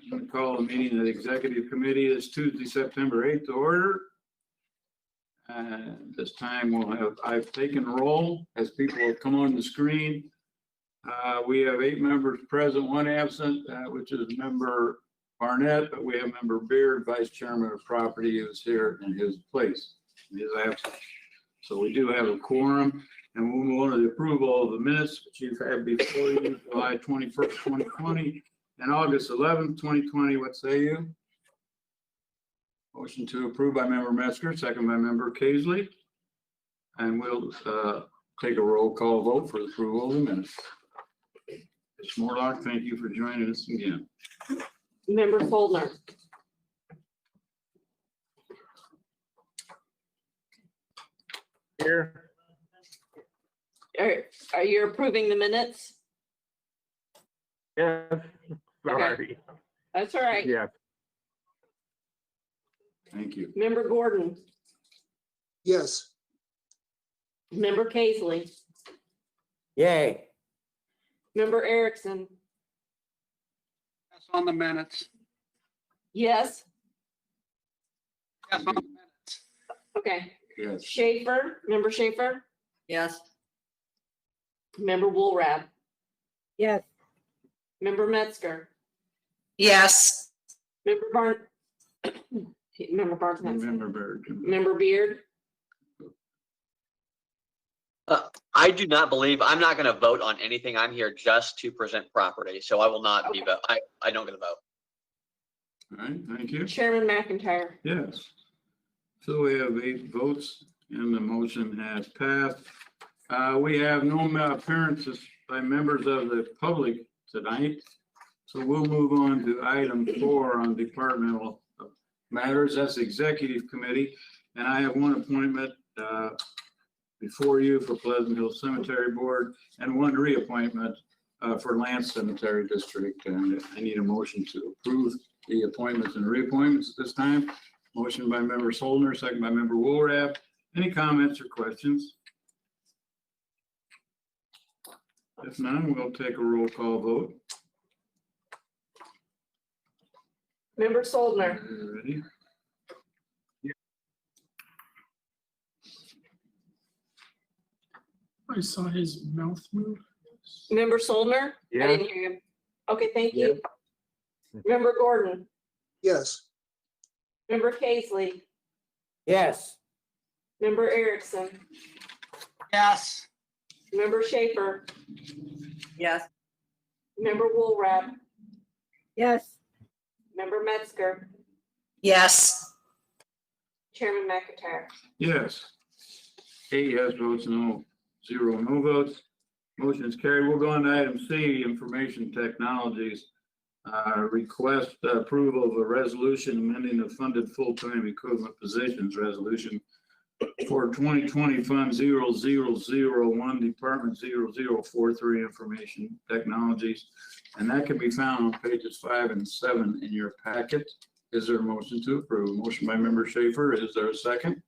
I'm going to call the meeting of the Executive Committee this Tuesday, September 8th to order. This time I've taken roll as people have come on the screen. We have 8 members present, 1 absent, which is member Barnett, but we have member Beard, Vice Chairman of Property, who's here in his place, in his absence. So we do have a quorum, and we'll move on to the approval of the minutes, which you've had before you, July 21st, 2020, and August 11th, 2020. What say you? Motion to approve by member Metzger, second by member Kaisley. And we'll take a roll call vote for the approval of the minutes. Ms. Morlock, thank you for joining us again. Member Foldner. Here. Are you approving the minutes? Yes. Sorry. That's all right. Yes. Thank you. Member Gordon. Yes. Member Kaisley. Yay. Member Erickson. Yes on the minutes. Yes. Yes on the minutes. Okay. Yes. Schaefer. Member Schaefer. Yes. Member Woolrab. Yes. Member Metzger. Yes. Member Barnes. Member Barnes. Member Beard. Member Beard. I do not believe, I'm not going to vote on anything. I'm here just to present property, so I will not be vote. I don't get a vote. All right, thank you. Chairman McIntyre. Yes. So we have 8 votes and the motion has passed. We have no appearances by members of the public tonight. So we'll move on to item 4 on departmental matters. That's the Executive Committee. And I have 1 appointment before you for Pleasant Hill Cemetery Board and 1 reappointment for Lance Cemetery District. And I need a motion to approve the appointments and reappointments at this time. Motion by member Soldner, second by member Woolrab. Any comments or questions? If none, we'll take a roll call vote. Member Soldner. Ready? I saw his mouth move. Member Soldner. I Yeah. didn't hear you. Okay, thank you. Member Gordon. Yes. Member Kaisley. Yes. Member Erickson. Yes. Member Schaefer. Yes. Member Woolrab. Yes. Member Metzger. Yes. Chairman McIntyre. Yes. 8 yes votes, 0 no votes. Motion is carried. We'll go on to item C, Information Technologies. Request approval of a resolution amending the funded full-time equivalent positions resolution for 2020 Fund 0001, Department 0043, Information Technologies. And that can be found on pages 5 and 7 in your packet. Is there a motion to approve? Motion by member Schaefer. Is there a second?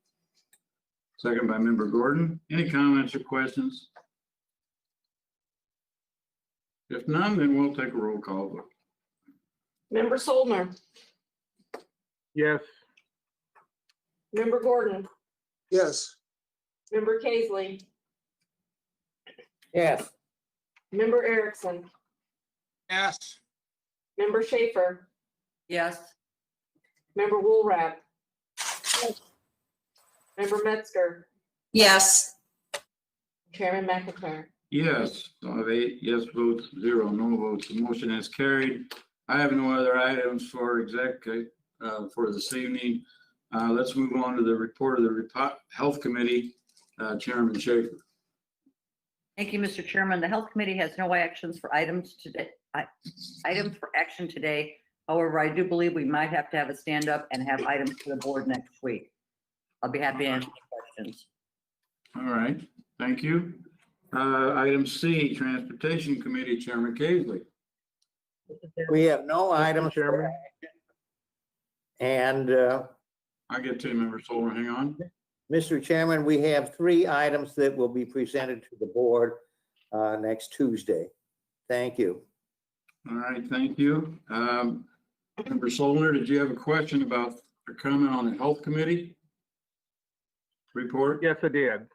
Second by member Gordon. Any comments or questions? If none, then we'll take a roll call vote. Member Soldner. Yes. Member Gordon. Yes. Member Kaisley. Yes. Member Erickson. Yes. Member Schaefer. Yes. Member Woolrab. Member Metzger. Yes. Chairman McIntyre. Yes, so I have 8 yes votes, 0 no votes. The motion is carried. I have no other items for exec for this evening. Let's move on to the report of the Health Committee. Chairman Schaefer. Thank you, Mr. Chairman. The Health Committee has no actions for items today. Items for action today. However, I do believe we might have to have a stand up and have items for the board next week. I'll be happy to answer questions. All right, thank you. Item C, Transportation Committee, Chairman Kaisley. We have no items. Chairman. And I get to you, member Solar, hang on. Mr. Chairman, we have 3 items that will be presented to the board next Tuesday. Thank you. All right, thank you. Member Solner, did you have a question about or comment on the health committee report? Yes, I did.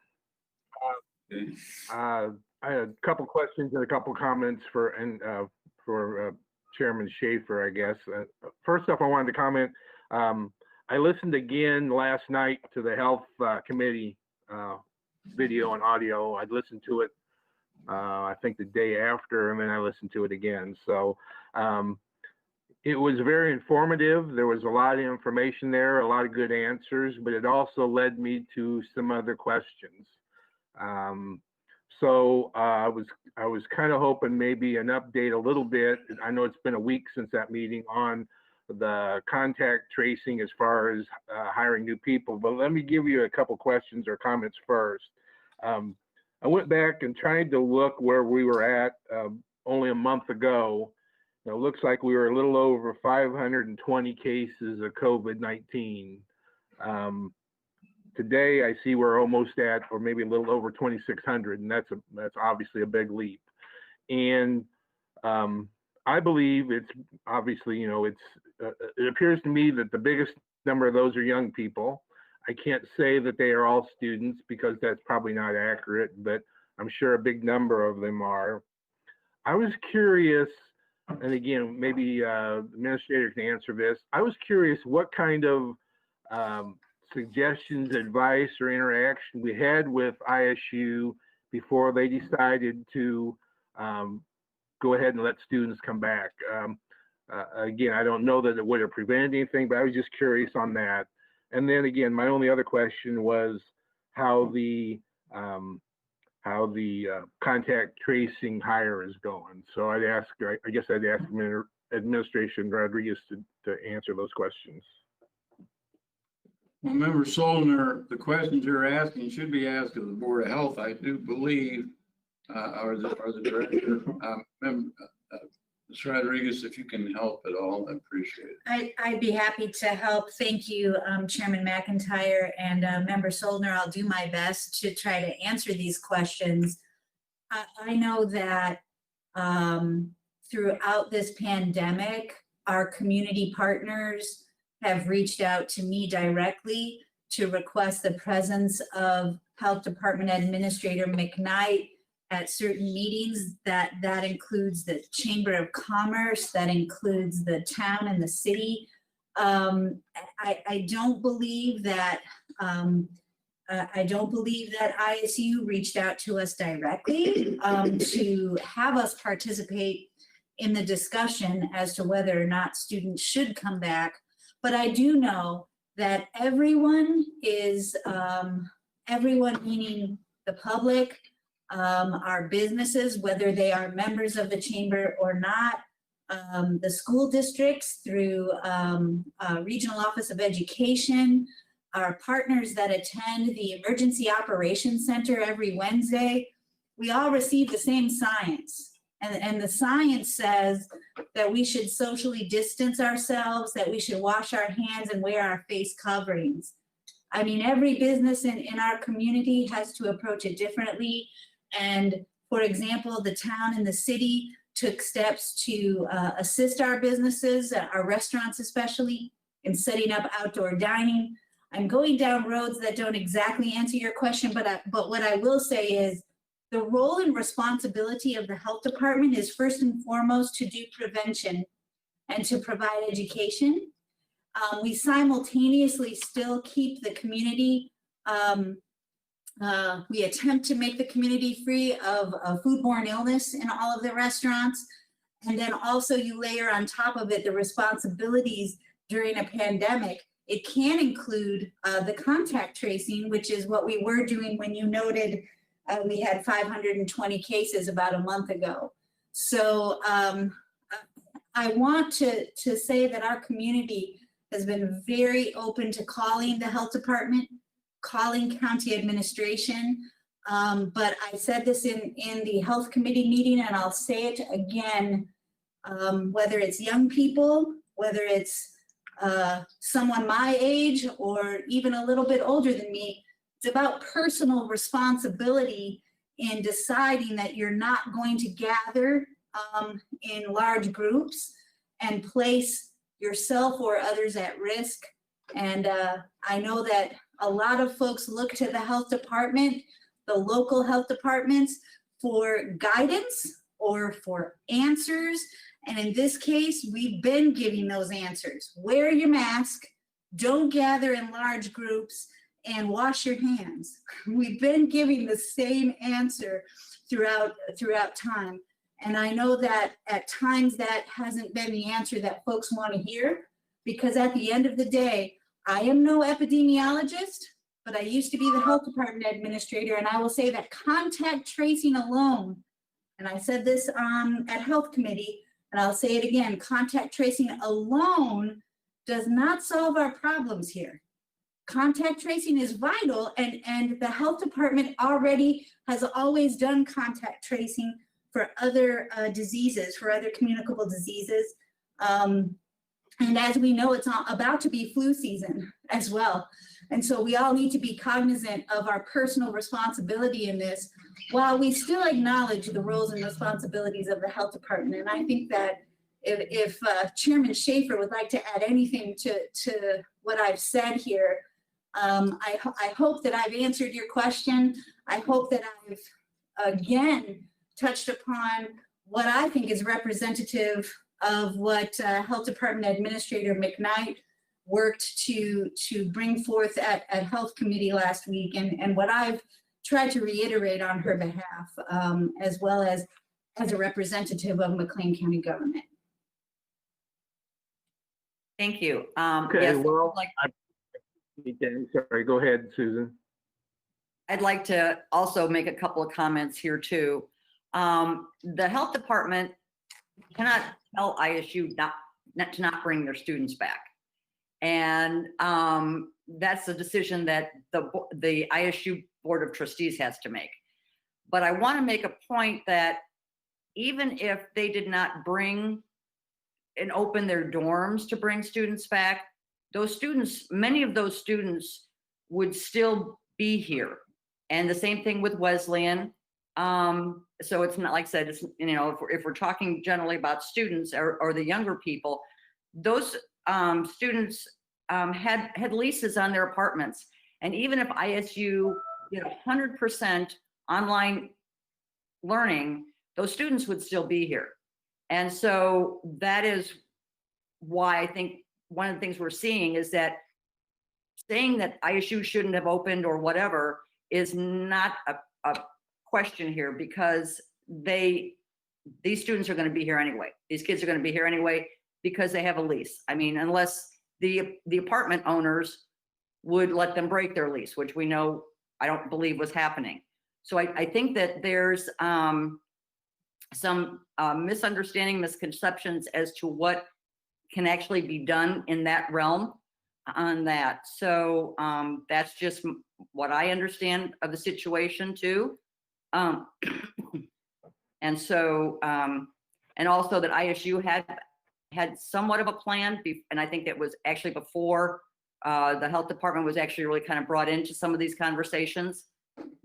Okay. I had a couple questions and a couple comments for Chairman Schaefer, I guess. First off, I wanted to comment. I listened again last night to the health committee video and audio. I'd listened to it, I think the day after, and then I listened to it again. So it was very informative. There was a lot of information there, a lot of good answers, but it also led me to some other questions. So I was kind of hoping maybe an update a little bit. I know it's been a week since that meeting on the contact tracing as far as hiring new people, but let me give you a couple questions or comments first. I went back and tried to look where we were at only a month ago. It looks like we were a little over 520 cases of COVID-19. Today, I see we're almost at, or maybe a little over 2,600, and that's obviously a big leap. And I believe it's obviously, it appears to me that the biggest number of those are young people. I can't say that they are all students because that's probably not accurate, but I'm sure a big number of them are. I was curious, and again, maybe the administrator can answer this. I was curious what kind of suggestions, advice, or interaction we had with ISU before they decided to go ahead and let students come back. Again, I don't know that it would have prevented anything, but I was just curious on that. And then again, my only other question was how the contact tracing hire is going. So I guess I'd ask Administration Rodriguez to answer those questions. Well, Member Solner, the questions you're asking should be asked of the Board of Health, I do believe, or the director. Ms. Rodriguez, if you can help at all, I appreciate it. I'd be happy to help. Thank you, Chairman McIntyre and Member Soldner. I'll do my best to try to answer these questions. I know that throughout this pandemic, our community partners have reached out to me directly to request the presence of Health Department Administrator McKnight at certain meetings. That includes the Chamber of Commerce, that includes the town and the city. I don't believe that ISU reached out to us directly to have us participate in the discussion as to whether or not students should come back. But I do know that everyone meaning the public, our businesses, whether they are members of the chamber or not, the school districts through Regional Office of Education, our partners that attend the Emergency Operations Center every Wednesday, we all receive the same science. And the science says that we should socially distance ourselves, that we should wash our hands and wear our face coverings. I mean, every business in our community has to approach it differently. And for example, the town and the city took steps to assist our businesses, our restaurants especially, in setting up outdoor dining. I'm going down roads that don't exactly answer your question, but what I will say is the role and responsibility of the health department is first and foremost to do prevention and to provide education. We simultaneously still keep the community, we attempt to make the community free of foodborne illness in all of the restaurants. And then also you layer on top of it the responsibilities during a pandemic. It can include the contact tracing, which is what we were doing when you noted we had 520 cases about a month ago. So I want to say that our community has been very open to calling the health department, calling county administration. But I said this in the health committee meeting, and I'll say it again, whether it's young people, whether it's someone my age or even a little bit older than me, it's about personal responsibility in deciding that you're not going to gather in large groups and place yourself or others at risk. And I know that a lot of folks look to the health department, the local health departments, for guidance or for answers. And in this case, we've been giving those answers. Wear your mask, don't gather in large groups, and wash your hands. We've been giving the same answer throughout time. And I know that at times that hasn't been the answer that folks want to hear, because at the end of the day, I am no epidemiologist, but I used to be the health department administrator, and I will say that contact tracing alone, and I said this at health committee, and I'll say it again, contact tracing alone does not solve our problems here. Contact tracing is vital, and the health department already has always done contact tracing for other diseases, for other communicable diseases. And as we know, it's about to be flu season as well. And so we all need to be cognizant of our personal responsibility in this, while we still acknowledge the roles and responsibilities of the health department. And I think that if Chairman Schaefer would like to add anything to what I've said here, I hope that I've answered your question. I hope that I've, again, touched upon what I think is representative of what Health Department Administrator McKnight worked to bring forth at Health Committee last week, and what I've tried to reiterate on her behalf, as well as a representative of McLean County government. Thank you. Okay, Yes, well, like- sorry, go ahead, Susan. I'd like to also make a couple of comments here too. The health department cannot tell ISU not to bring their students back. And that's a decision that the ISU Board of Trustees has to make. But I want to make a point that even if they did not bring and open their dorms to bring students back, those students, many of those students would still be here. And the same thing with Wesleyan. So it's not, like I said, it's, you know, if we're talking generally about students or the younger people, those students had leases on their apartments. And even if ISU did 100% online learning, those students would still be here. And so that is why I think one of the things we're seeing is that saying that ISU shouldn't have opened or whatever is not a question here, because these students are going to be here anyway. These kids are going to be here anyway because they have a lease. I mean, unless the apartment owners would let them break their lease, which we know, I don't believe was happening. So I think that there's some misunderstanding, misconceptions as to what can actually be done in that realm on that. So that's just what I understand of the situation too. And so, and also that ISU had somewhat of a plan, and I think it was actually before the health department was actually really kind of brought into some of these conversations,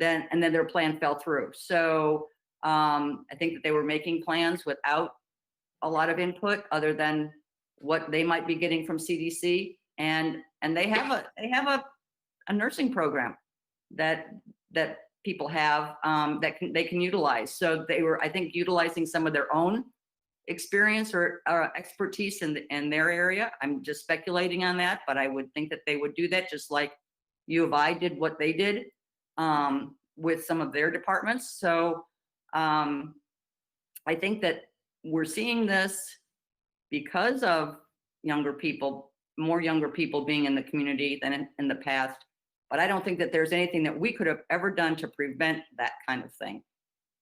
and then their plan fell through. So I think that they were making plans without a lot of input other than what they might be getting from CDC, and they have a nursing program that people have that they can utilize. So they were, I think, utilizing some of their own experience or expertise in their area. I'm just speculating on that, but I would think that they would do that, just like U of I did what they did with some of their departments. So I think that we're seeing this because of younger people, more younger people being in the community than in the past. But I don't think that there's anything that we could have ever done to prevent that kind of thing.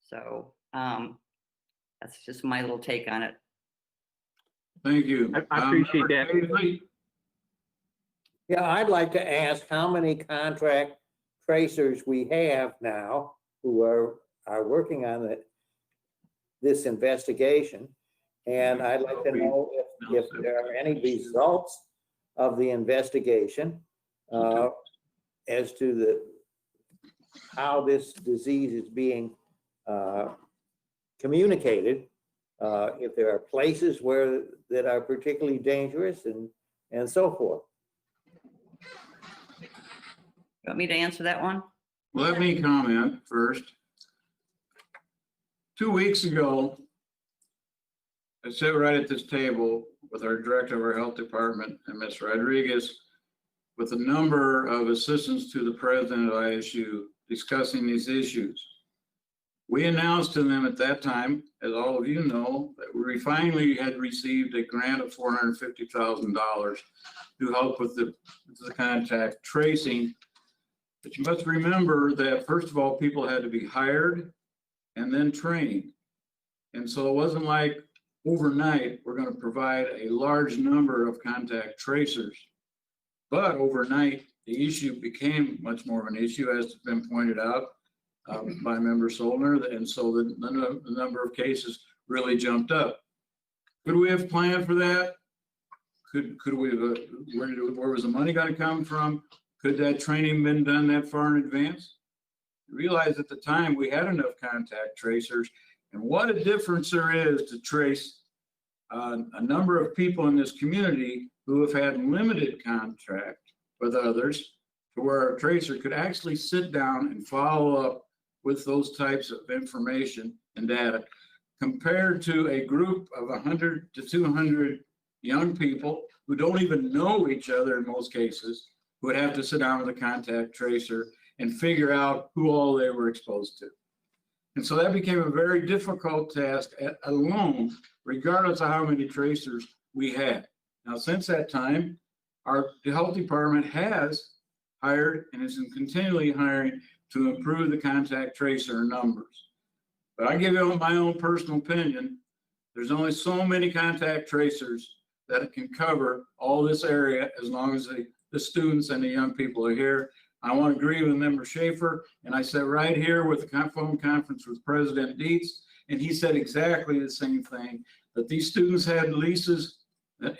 So that's just my little take on it. Thank you. I appreciate that. Member Yeah, I'd like to ask how many contract tracers we have now who are working on this investigation. And I'd like to know if there are any results of the investigation as to how this disease is being communicated if there are places that are particularly dangerous and so forth. You want me to answer that one? Let me comment first. 2 weeks ago, I sat right at this table with our director of our health department and Ms. Rodriguez with a number of assistants to the president of ISU discussing these issues. We announced to them at that time, as all of you know, that we finally had received a grant of $450,000 to help with the contact tracing. But you must remember that, first of all, people had to be hired and then trained. And so it wasn't like overnight, we're going to provide a large number of contact tracers. But overnight, the issue became much more of an issue, as has been pointed out by Member Solner. And so the number of cases really jumped up. Could we have planned for that? Could we have, where was the money going to come from? Could that training been done that far in advance? Realize at the time we had enough contact tracers, and what a difference there is to trace a number of people in this community who have had limited contact with others, to where a tracer could actually sit down and follow up with those types of information and data, compared to a group of 100 to 200 young people who don't even know each other in most cases, who would have to sit down with a contact tracer and figure out who all they were exposed to. And so that became a very difficult task alone, regardless of how many tracers we had. Now, since that time, the health department has hired and is continually hiring to improve the contact tracer numbers. But I give you my own personal opinion. There's only so many contact tracers that can cover all this area as long as the students and the young people are here. I want to agree with Member Schaefer, and I sat right here with the phone conference with President Dietz, and he said exactly the same thing, that these students had leases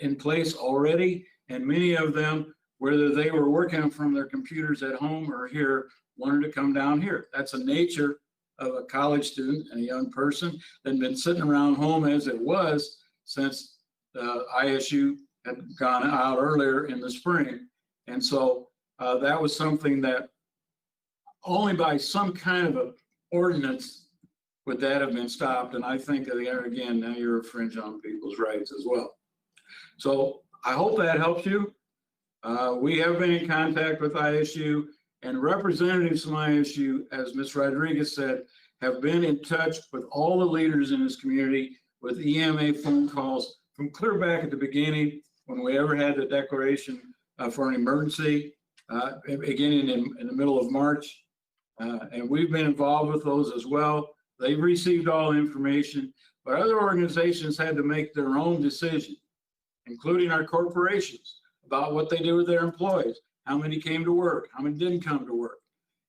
in place already, and many of them, whether they were working from their computers at home or here, wanted to come down here. That's the nature of a college student and a young person that had been sitting around home as it was since ISU had gone out earlier in the spring. And so that was something that only by some kind of an ordinance would that have been stopped. And I think again, now you're infringing on people's rights as well. So I hope that helps you. We have been in contact with ISU, and representatives from ISU, as Ms. Rodriguez said, have been in touch with all the leaders in this community with EMA phone calls from clear back at the beginning when we ever had the declaration for an emergency, beginning in the middle of March. And we've been involved with those as well. They've received all the information, but other organizations had to make their own decision, including our corporations, about what they do with their employees, how many came to work, how many didn't come to work.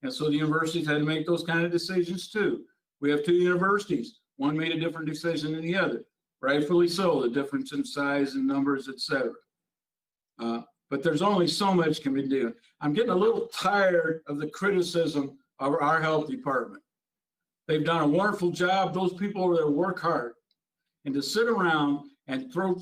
And so the universities had to make those kind of decisions too. We have two universities. One made a different decision than the other, rightfully so, the difference in size and numbers, et cetera. But there's only so much can be done. I'm getting a little tired of the criticism of our health department. They've done a wonderful job. Those people over there work hard. And to sit around and throw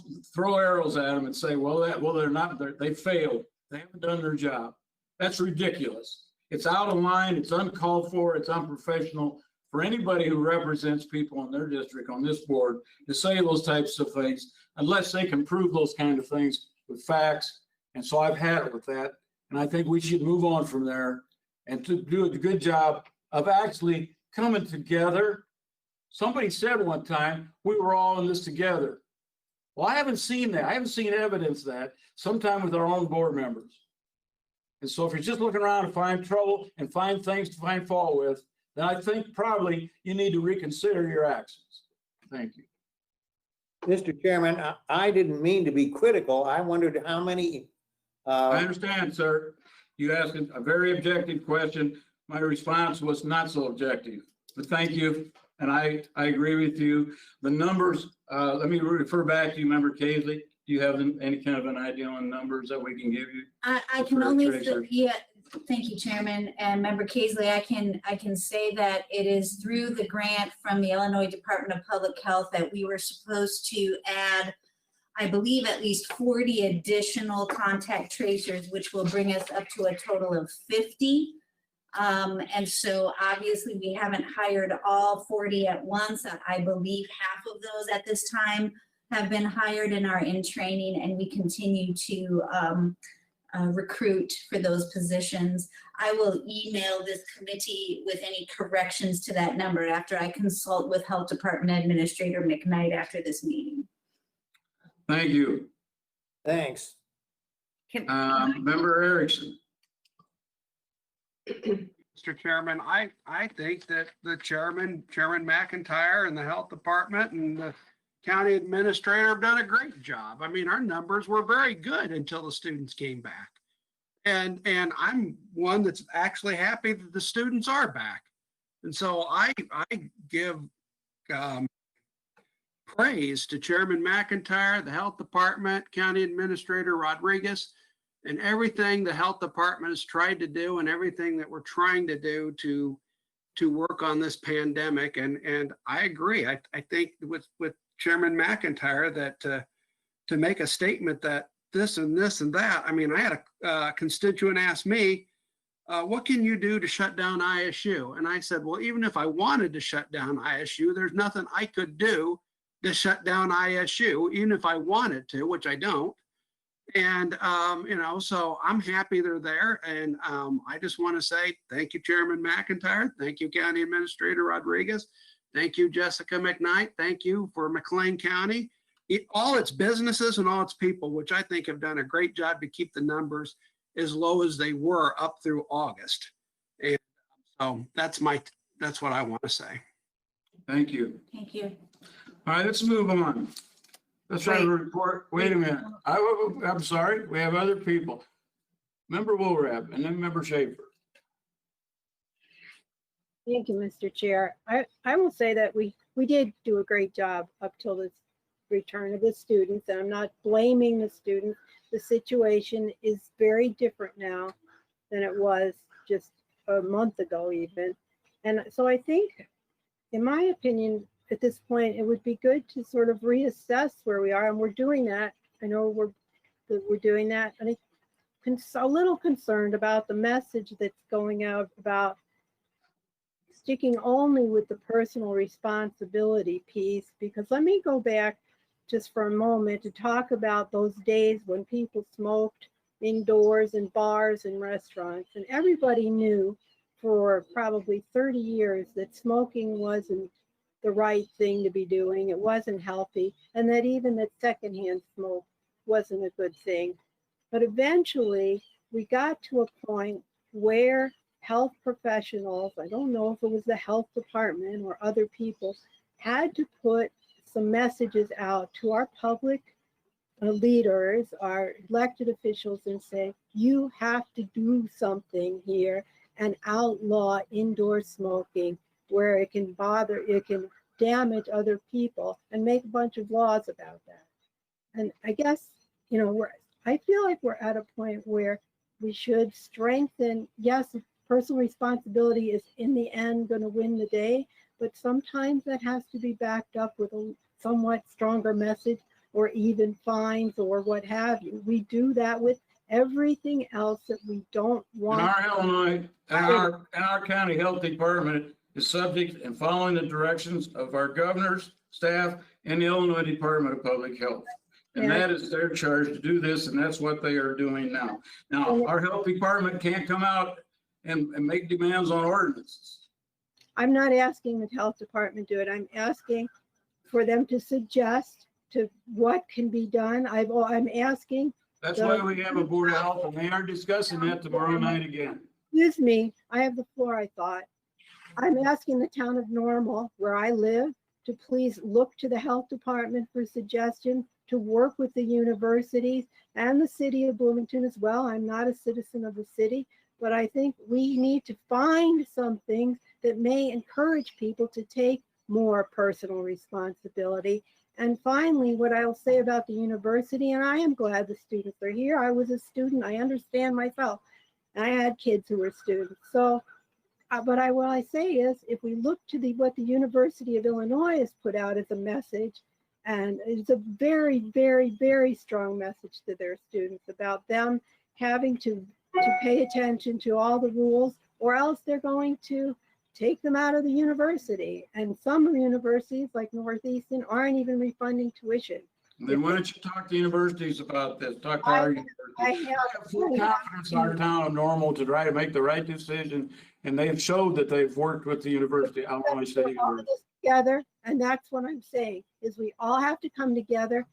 arrows at them and say, they're not, they failed. They haven't done their job. That's ridiculous. It's out of line. It's uncalled for. It's unprofessional for anybody who represents people in their district on this board to say those types of things, unless they can prove those kind of things with facts. And so I've had it with that. And I think we should move on from there and to do a good job of actually coming together. Somebody said one time, we were all in this together. Well, I haven't seen that. I haven't seen evidence of that, sometime with our own board members. And so if you're just looking around to find trouble and find things to find fault with, then I think probably you need to reconsider your actions. Thank you. Mr. Chairman, I didn't mean to be critical. I wondered how many. I understand, sir. You asked a very objective question. My response was not so objective, but thank you. And I agree with you. The numbers, let me refer back to you, Member Casey. Do you have any kind of an idea on numbers that we can give you? I can only, Thank you, Chairman. And Member Casely, I can say that it is through the grant from the Illinois Department of Public Health that we were supposed to add, I believe, at least 40 additional contact tracers, which will bring us up to a total of 50. And so obviously we haven't hired all 40 at once. I believe half of those at this time have been hired and are in training, and we continue to recruit for those positions. I will email this committee with any corrections to that number after I consult with Health Department Administrator McKnight after this meeting. Thank you. Thanks. Member Erickson. Mr. Chairman, I think that the Chairman McIntyre and the Health Department and the County Administrator have done a great job. I mean, our numbers were very good until the students came back. And I'm one that's actually happy that the students are back. And so I give praise to Chairman McIntyre, the Health Department, County Administrator Rodriguez, and everything the Health Department has tried to do and everything that we're trying to do to work on this pandemic. And I agree. I think with Chairman McIntyre that to make a statement that this and this and that. I mean, I had a constituent ask me, what can you do to shut down ISU? And I said, well, even if I wanted to shut down ISU, there's nothing I could do to shut down ISU, even if I wanted to, which I don't. And, so I'm happy they're there. And I just want to say thank you, Chairman McIntyre. Thank you, County Administrator Rodriguez. Thank you, Jessica McKnight. Thank you for McLean County. All its businesses and all its people, which I think have done a great job to keep the numbers as low as they were up through August. And so that's what I want to say. Thank you. Thank you. All right, let's move on. Let's try to report. Wait a minute. I'm sorry. We have other people. Member Woolrab and then Member Schaefer. Thank you, Mr. Chair. I will say that we did do a great job up till this return of the students, and I'm not blaming the students. The situation is very different now than it was just a month ago even. And so I think, in my opinion, at this point, it would be good to sort of reassess where we are, and we're doing that. I know we're doing that, and I'm a little concerned about the message that's going out about sticking only with the personal responsibility piece, because let me go back just for a moment to talk about those days when people smoked indoors in bars and restaurants, and everybody knew for probably 30 years that smoking wasn't the right thing to be doing. It wasn't healthy, and that even that secondhand smoke wasn't a good thing. But eventually we got to a point where health professionals, I don't know if it was the health department or other people, had to put some messages out to our public leaders, our elected officials, and say, you have to do something here and outlaw indoor smoking where it can damage other people, and make a bunch of laws about that. And I guess, I feel like we're at a point where we should strengthen, yes, personal responsibility is in the end going to win the day, but sometimes that has to be backed up with a somewhat stronger message or even fines or what have you. We do that with everything else that we don't want. And our Illinois, and our county health department is subject and following the directions of our governors, staff, and the Illinois Department of Public Health. And that is their charge to do this, and that's what they are doing now. Now, our health department can't come out and make demands on ordinances. I'm not asking the health department to do it. I'm asking for them to suggest to what can be done. I'm asking. That's why we have a board of health, and they are discussing that tomorrow night again. Excuse me, I have the floor, I thought. I'm asking the town of Normal, where I live, to please look to the health department for suggestions, to work with the universities and the city of Bloomington as well. I'm not a citizen of the city, but I think we need to find something that may encourage people to take more personal responsibility. And finally, what I'll say about the university, and I am glad the students are here. I was a student, I understand myself. And I had kids who were students. So, what I say is, if we look to what the University of Illinois has put out as a message, and it's a very, very, very strong message to their students about them having to pay attention to all the rules, or else they're going to take them out of the university. And some universities, like Northeastern, aren't even refunding tuition. Then why don't you talk to universities about this? Talk to our universities. I I have full confidence in our town of Normal to try to make the right decision, and they've showed that they've worked with the university, Illinois State all of University. this together, and that's what I'm saying, is we all have to come together.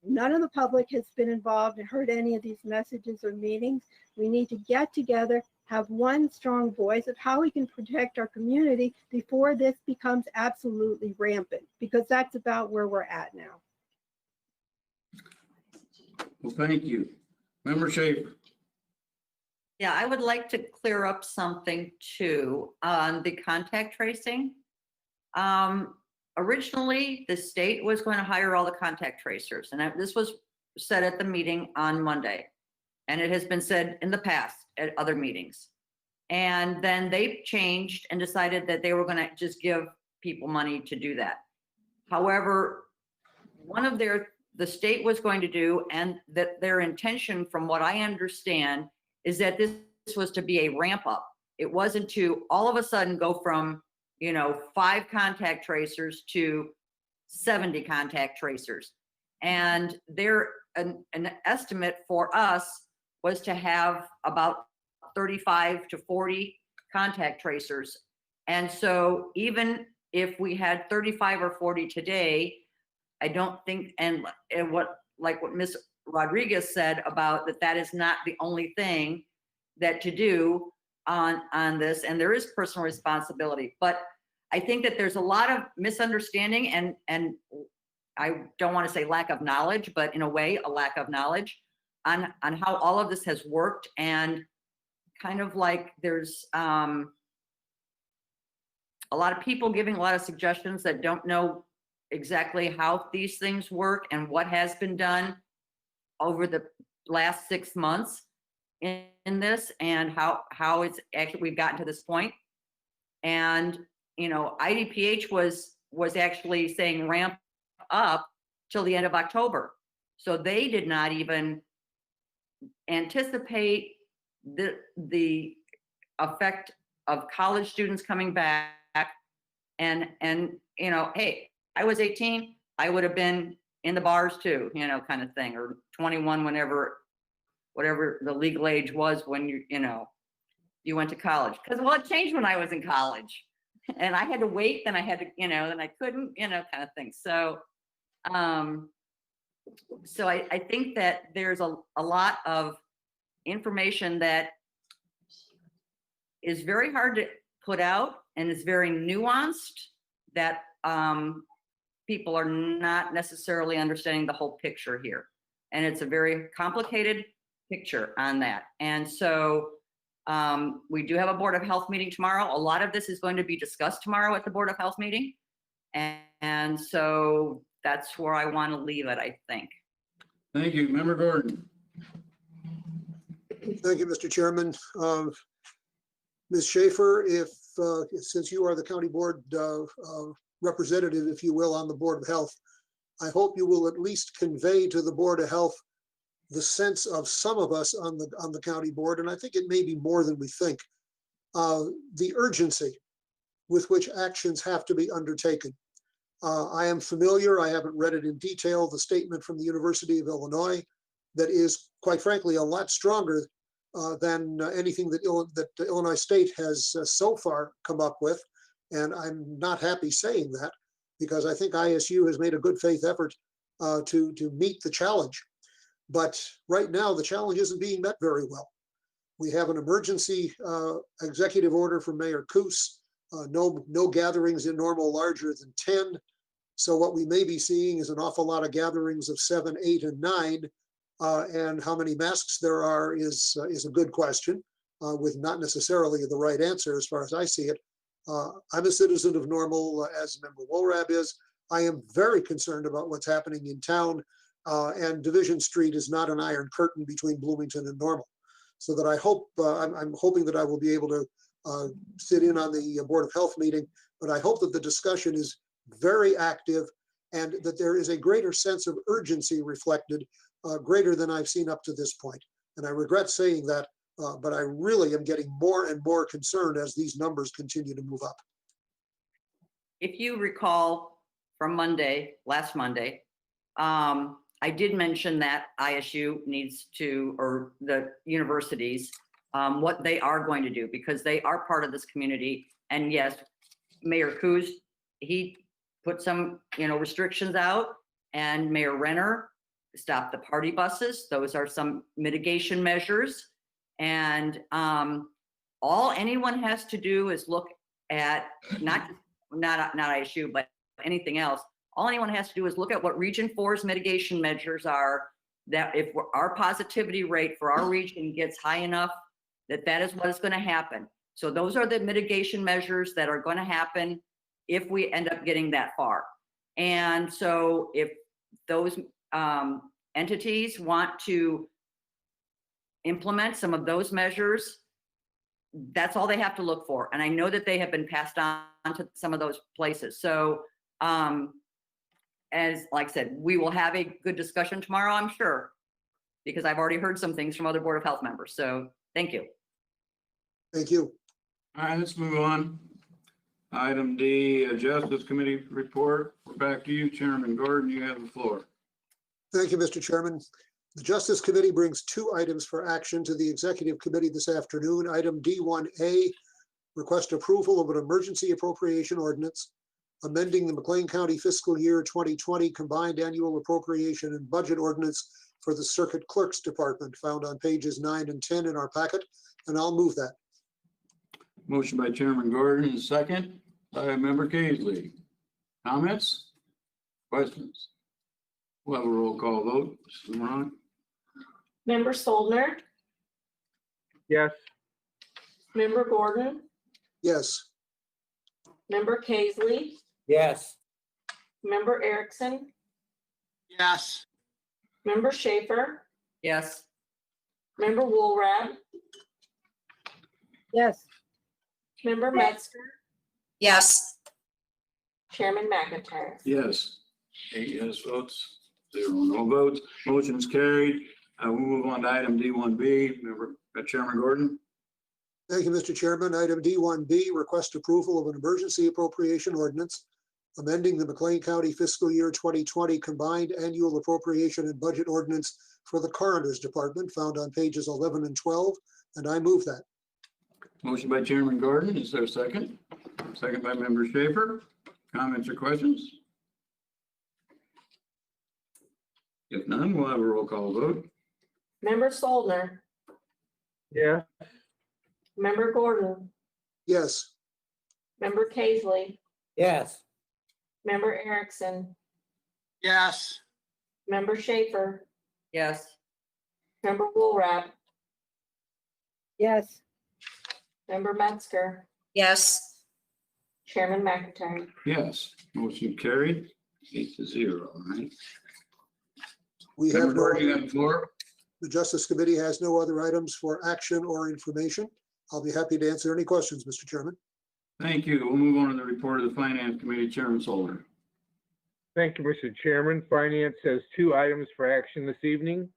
None of the public has been involved and heard any of these messages or meetings. We need to get together, have one strong voice of how we can protect our community before this becomes absolutely rampant, because that's about where we're at now. Well, thank you. Member Schaefer. Yeah, I would like to clear up something too on the contact tracing. Originally, the state was going to hire all the contact tracers, and this was said at the meeting on Monday. And it has been said in the past at other meetings. And then they changed and decided that they were going to just give people money to do that. However, one of the state was going to do, and that their intention, from what I understand, is that this was to be a ramp up. It wasn't to all of a sudden go from, 5 contact tracers to 70 contact tracers. And an estimate for us was to have about 35 to 40 contact tracers. And so even if we had 35 or 40 today, I don't think, and what Ms. Rodriguez said about that is not the only thing that to do on this, and there is personal responsibility. But I think that there's a lot of misunderstanding and I don't want to say lack of knowledge, but in a way, a lack of knowledge on how all of this has worked, and kind of like there's a lot of people giving a lot of suggestions that don't know exactly how these things work and what has been done over the last 6 months in this, and how it's actually we've gotten to this point. And IDPH was actually saying ramp up till the end of October, so they did not even anticipate the effect of college students coming back. And hey, I was 18, I would have been in the bars too, kind of thing, or 21, whatever the legal age was when you went to college. Because it changed when I was in college, and I had to wait, then I had to, then I couldn't, kind of thing. So I think that there's a lot of information that is very hard to put out and is very nuanced, that people are not necessarily understanding the whole picture here. And it's a very complicated picture on that. And so we do have a Board of Health meeting tomorrow. A lot of this is going to be discussed tomorrow at the Board of Health meeting. And so that's where I want to leave it, I think. Thank you. Member Gordon. Thank you, Mr. Chairman. Ms. Schaefer, since you are the county board representative, if you will, on the Board of Health, I hope you will at least convey to the Board of Health the sense of some of us on the county board, and I think it may be more than we think, the urgency with which actions have to be undertaken. I am familiar, I haven't read it in detail, the statement from the University of Illinois that is, quite frankly, a lot stronger than anything that Illinois State has so far come up with. And I'm not happy saying that, because I think ISU has made a good faith effort to meet the challenge. But right now, the challenge isn't being met very well. We have an emergency executive order from Mayor Coos, no gatherings in Normal larger than 10. So what we may be seeing is an awful lot of gatherings of 7, 8, and 9. And how many masks there are is a good question, with not necessarily the right answer as far as I see it. I'm a citizen of Normal, as Member Wolrab is. I am very concerned about what's happening in town, and Division Street is not an iron curtain between Bloomington and Normal. so that I hope, I'm hoping that I will be able to sit in on the Board of Health meeting, but I hope that the discussion is very active and that there is a greater sense of urgency reflected, greater than I've seen up to this point. And I regret saying that, but I really am getting more and more concerned as these numbers continue to move up. If you recall from Monday, last Monday, I did mention that ISU needs to, or the universities, what they are going to do, because they are part of this community. And yes, Mayor Coos, he put some, restrictions out, and Mayor Renner stopped the party buses. Those are some mitigation measures. And all anyone has to do is look at not ISU, but anything else. All anyone has to do is look at what Region 4's mitigation measures are, that if our positivity rate for our region gets high enough, that is what is going to happen. So those are the mitigation measures that are going to happen if we end up getting that far. And so if those entities want to implement some of those measures, that's all they have to look for. And I know that they have been passed on to some of those places. So as like I said, we will have a good discussion tomorrow, I'm sure, because I've already heard some things from other Board of Health members. So thank you. Thank you. All right, let's move on. Item D, Justice Committee report. We're back to you, Chairman Gordon. You have the floor. Thank you, Mr. Chairman. The Justice Committee brings 2 items for action to the Executive Committee this afternoon. Item D1A, request approval of an emergency appropriation ordinance amending the McLean County Fiscal Year 2020 Combined Annual Appropriation and Budget Ordinance for the Circuit Clerks Department, found on pages 9 and 10 in our packet, and I'll move that. Motion by Chairman Gordon, second by Member Casely. Comments? Questions? We'll have a roll call vote. Mr. Ron? Member Soldner, Yes. Member Gordon, Yes. Member Casely, Yes. Member Erickson, Yes. Member Schaefer, Yes. Member Woolrab, Yes. Member Metzger, Yes. Chairman McIntyre. Yes. 8 yes votes, 0 no votes. Motion is carried. We'll move on to item D1B. Member Chairman Gordon. Thank you, Mr. Chairman. Item D1B, request approval of an emergency appropriation ordinance amending the McLean County Fiscal Year 2020 Combined Annual Appropriation and Budget Ordinance for the Coroner's Department, found on pages 11 and 12, and I move that. Motion by Chairman Gordon. Is there a second? Second by Member Schaefer. Comments or questions? If none, we'll have a roll call vote. Member Soldner, Yeah. Member Gordon, Yes. Member Casely, Yes. Member Erickson, Yes. Member Schaefer, Yes. Member Woolrab, Yes. Member Metzger, Yes. Chairman McIntyre. Yes. Motion carried. 8-0. All right. We have Member no, Gordon, you have the floor. the Justice Committee has no other items for action or information. I'll be happy to answer any questions, Mr. Chairman. Thank you. We'll move on to the report of the Finance Committee, Chairman Solder. Thank you, Mr. Chairman. Finance has 2 items for action this evening.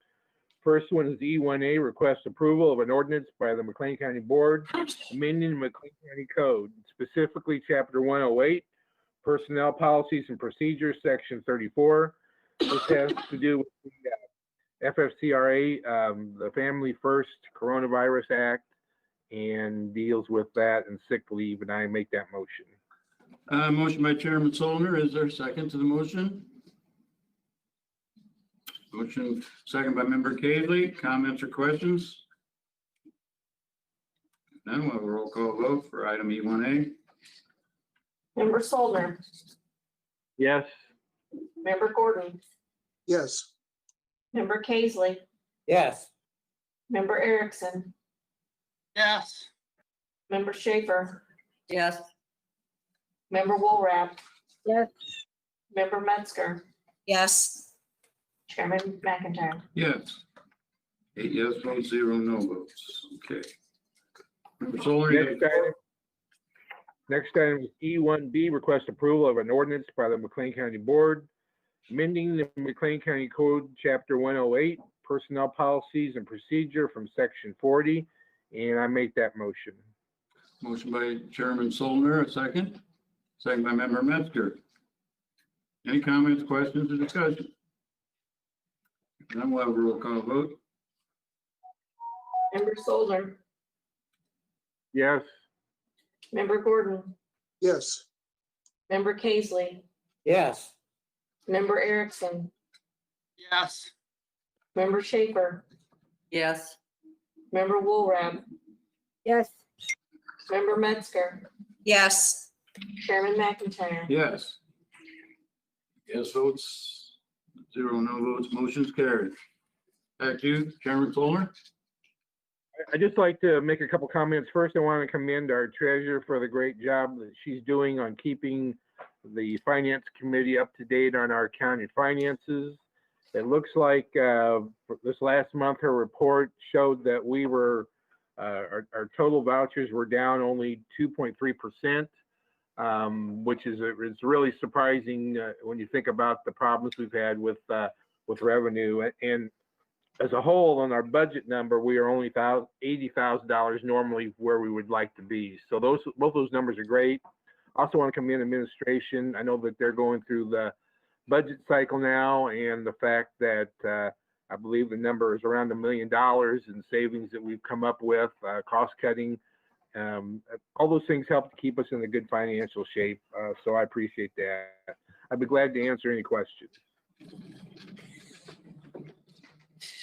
First one is E1A, request approval of an ordinance by the McLean County Board amending the McLean County Code, specifically Chapter 108, Personnel Policies and Procedures, Section 34. This has to do with the FFCRA, the Family First Coronavirus Act, and deals with that and sick leave, and I make that motion. Motion by Chairman Solner. Is there a second to the motion? Motion second by Member Casely. Comments or questions? None. We'll have a roll call vote for item E1A. Member Soldner, Yes. Member Gordon, Yes. Member Casely, Yes. Member Erickson, Yes. Member Schaefer, Yes. Member Woolrab, Yes. Member Metzger, Yes. Chairman McIntyre. Yes. 8 yes votes, 0 no votes. Okay. Member Solar, you have- Next item is E1B, request approval of an ordinance by the McLean County Board, amending the McLean County Code, Chapter 108, Personnel Policies and Procedure from Section 40, and I make that motion. Motion by Chairman Solner, a second. Second by Member Metzger. Any comments, questions, or discussion? Then we'll have a roll call vote. Member Solder, Yes. Member Gordon, yes, Member Kaisley, yes, Member Erickson, Yes. Member Schaefer, Yes. Member Woolrab, yes, Member Metzger, yes, Chairman McIntyre. Yes. Yes votes, 0 no votes, motion's carried. Back to you, Chairman Solner. I'd just like to make a couple comments. First, I want to commend our treasurer for the great job that she's doing on keeping the finance committee up to date on our county finances. It looks like for this last month, her report showed that we were, our total vouchers were down only 2.3%, which is it's really surprising when you think about the problems we've had with revenue. And as a whole, on our budget number, we are only $80,000 normally where we would like to be. So both those numbers are great. Also want to commend administration. I know that they're going through the budget cycle now, and the fact that I believe the number is around $1 million in savings that we've come up with, cost cutting. All those things help to keep us in a good financial shape. So I appreciate that. I'd be glad to answer any questions.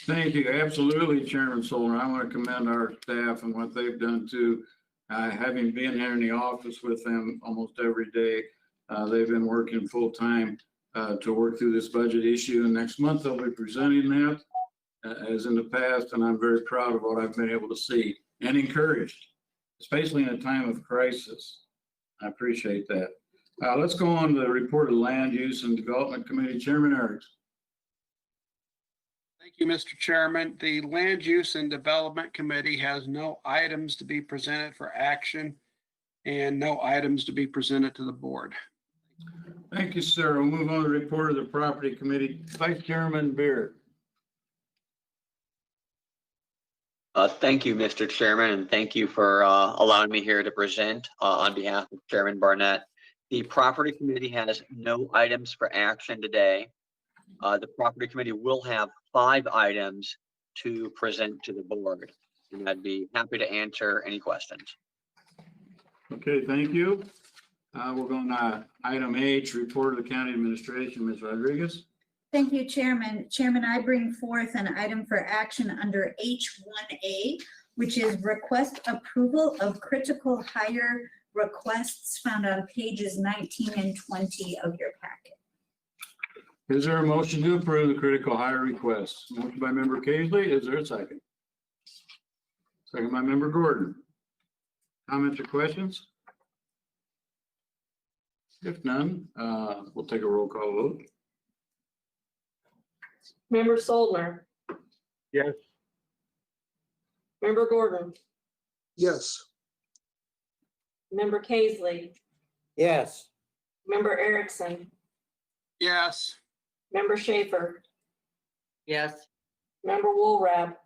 Thank you. Absolutely, Chairman Solner. I want to commend our staff and what they've done too. Having been here in the office with them almost every day, they've been working full time to work through this budget issue. And next month they'll be presenting that as in the past. And I'm very proud of what I've been able to see and encouraged, especially in a time of crisis. I appreciate that. Let's go on to the report of Land Use and Development Committee. Chairman Erickson. Thank you, Mr. Chairman. The Land Use and Development Committee has no items to be presented for action and no items to be presented to the board. Thank you, sir. We'll move on to the report of the Property Committee. Vice Chairman Beard. Thank you, Mr. Chairman, and thank you for allowing me here to present on behalf of Chairman Barnett. The Property Committee has no items for action today. The Property Committee will have 5 items to present to the board, and I'd be happy to answer any questions. Okay, thank you. We're going to item H, report of the county administration. Ms. Rodriguez. Thank you, Chairman. Chairman, I bring forth an item for action under H1A, which is request approval of critical hire requests found on pages 19 and 20 of your packet. Is there a motion to approve the critical hire request? Motion by Member Kaisley. Is there a second? Second by Member Gordon. Comments or questions? If none, we'll take a roll call vote. Member Solder, Yes. Member Gordon, yes, Member Kaisley, yes, Member Erickson, Yes. Member Schaefer, Yes. Member Woolrab,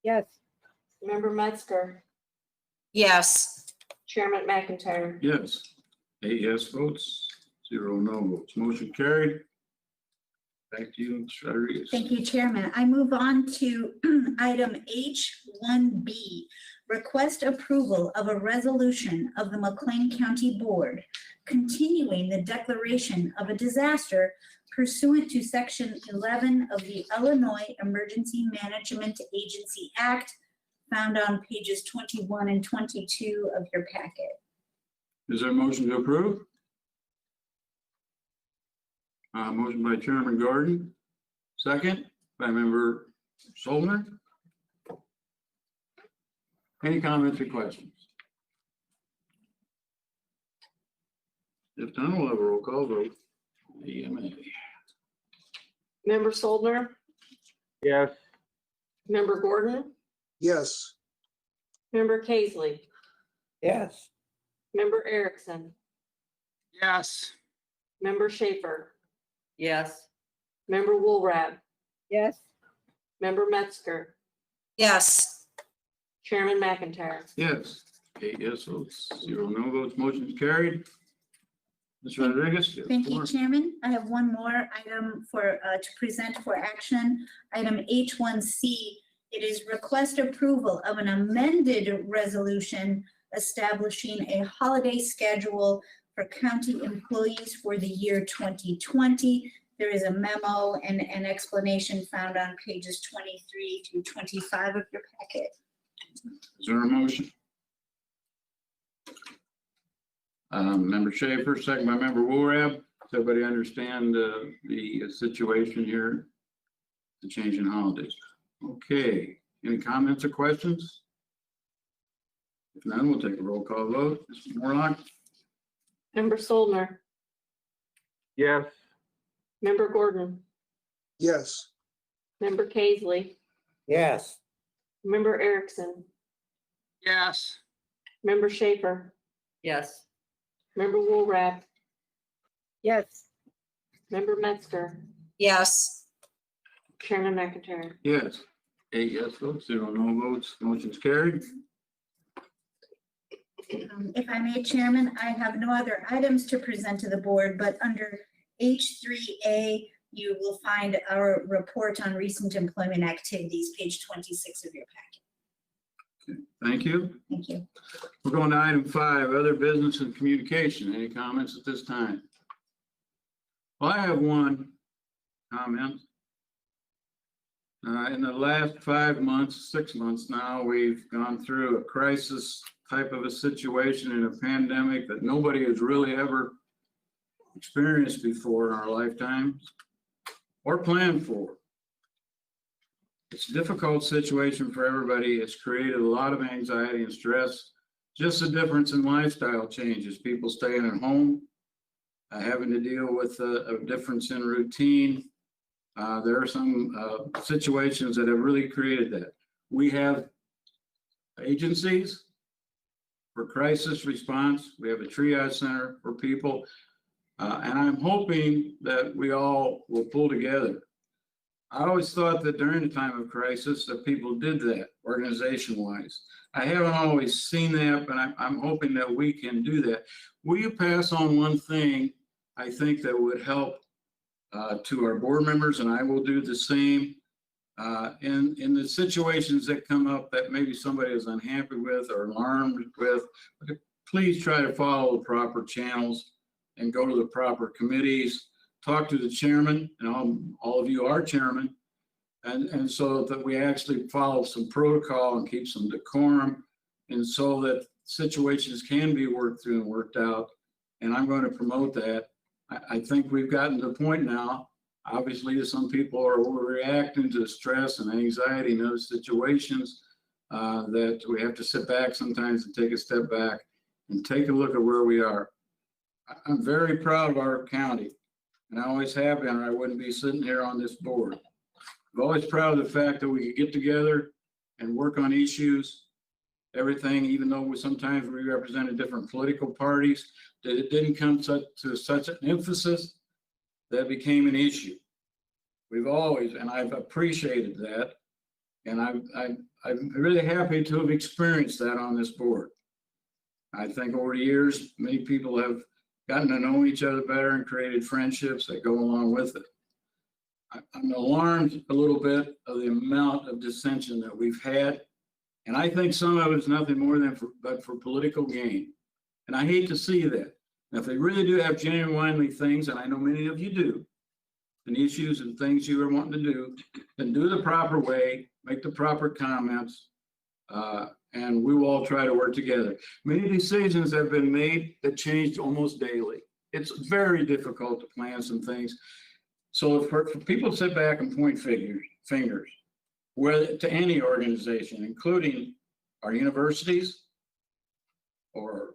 yes, Member Metzger, yes, Chairman McIntyre. Yes. 8 yes votes, 0 no votes. Motion carried. Back to you, Ms. Rodriguez. Thank you, Chairman. I move on to item H1B, request approval of a resolution of the McLean County Board continuing the declaration of a disaster pursuant to Section 11 of the Illinois Emergency Management Agency Act, found on pages 21 and 22 of your packet. Is there a motion to approve? Motion by Chairman Gordon, second by Member Solner. Any comments or questions? If none, we'll have a roll call vote. EMA. Member Solder, Yes. Member Gordon, Yes. Member Kaisley, Yes. Member Erickson, Yes. Member Schaefer, Yes. Member Woolrab, yes, Member Metzger, yes, Chairman McIntyre. Yes. 8 yes votes, 0 no votes, motion is carried. Ms. Rodriguez? you have Thank you, four. Chairman. I have one more item for, to present for action. Item H1C. It is request approval of an amended resolution establishing a holiday schedule for county employees for the year 2020. There is a memo and an explanation found on pages 23 to 25 of your packet. Is there a motion? Member Schaefer, second by Member Woolrab. Does everybody understand the situation here? The change in holidays. Okay, any comments or questions? If none, we'll take a roll call vote. Mr. Morlock? Member Soldner, Yes. Member Gordon, Yes. Member Kaisley, Yes. Member Erickson, Yes. Member Schaefer, Yes. Member Woolrab, yes, Member Metzger, yes, Chairman McIntyre. Yes. 8 yes votes, 0 no votes, motion's carried. If I may, Chairman, I have no other items to present to the board, but under H3A, you will find our report on recent employment activities, page 26 of your packet. Thank you. Thank you. We're going to item 5, other business and communication. Any comments at this time? Well, I have one comment. In the last 5 months, 6 months now, we've gone through a crisis type of a situation in a pandemic that nobody has really ever experienced before in our lifetimes or planned for. It's a difficult situation for everybody. It's created a lot of anxiety and stress. Just a difference in lifestyle changes. People staying at home, having to deal with a difference in routine. There are some situations that have really created that. We have agencies for crisis response. We have a triage center for people. And I'm hoping that we all will pull together. I always thought that during the time of crisis that people did that organization-wise. I haven't always seen that, but I'm hoping that we can do that. Will you pass on one thing I think that would help to our board members, and I will do the same in the situations that come up that maybe somebody is unhappy with or alarmed with. Please try to follow the proper channels and go to the proper committees. Talk to the chairman, and all of you are chairman, and so that we actually follow some protocol and keep some decorum, and so that situations can be worked through and worked out. And I'm going to promote that. I think we've gotten to the point now, obviously some people are overreacting to stress and anxiety in those situations, that we have to sit back sometimes and take a step back and take a look at where we are. I'm very proud of our county. And I always have been, or I wouldn't be sitting here on this board. I'm always proud of the fact that we could get together and work on issues, everything, even though sometimes we represented different political parties, that it didn't come to such an emphasis that became an issue. We've always, and I've appreciated that. And I'm really happy to have experienced that on this board. I think over the years, many people have gotten to know each other better and created friendships that go along with it. I'm alarmed a little bit of the amount of dissension that we've had. And I think some of it is nothing more than for political gain. And I hate to see that. Now, if they really do have genuinely things, and I know many of you do, and issues and things you are wanting to do, then do the proper way, make the proper comments, and we will all try to work together. Many decisions have been made that changed almost daily. It's very difficult to plan some things. So for people to sit back and point fingers, whether to any organization, including our universities or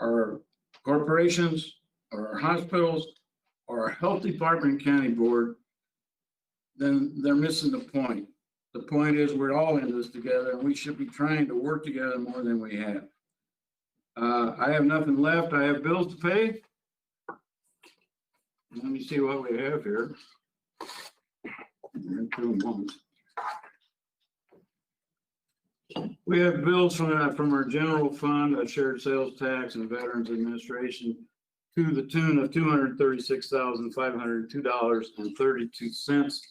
our corporations or our hospitals or our health department and county board, then they're missing the point. The point is, we're all in this together and we should be trying to work together more than we have. I have nothing left. I have bills to pay. Let me see what we have here. We have bills from our general fund, shared sales tax and veterans administration to the tune of $236,502.32.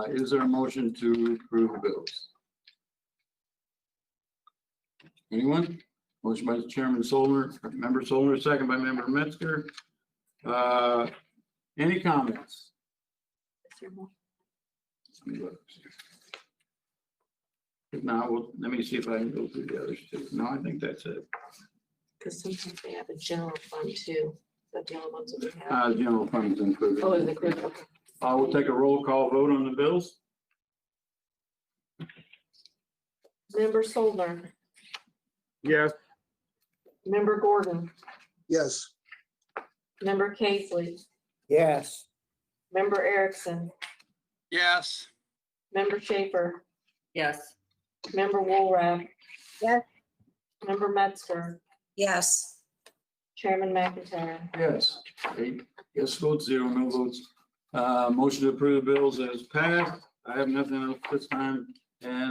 Is there a motion to approve the bills? Anyone? Motion by Chairman Solner, Member Solner, second by Member Metzger. Any comments? If not, well, let me see if I can go through the others too. No, I think that's it. Because sometimes they have a general fund too. But the only ones that we have. General fund is included. Oh, is it good? Okay. We'll take a roll call vote on the bills. Member Solner, Yes. Member Gordon, Yes, Member Casely, Yes, Member Erickson, Yes. Member Schaefer, Yes. Member Woolrath. Yes. Member Metzger, Yes. Chairman McIntyre. Yes. 8 yes votes, 0 no votes. Motion to approve bills as passed. I have nothing else this time. And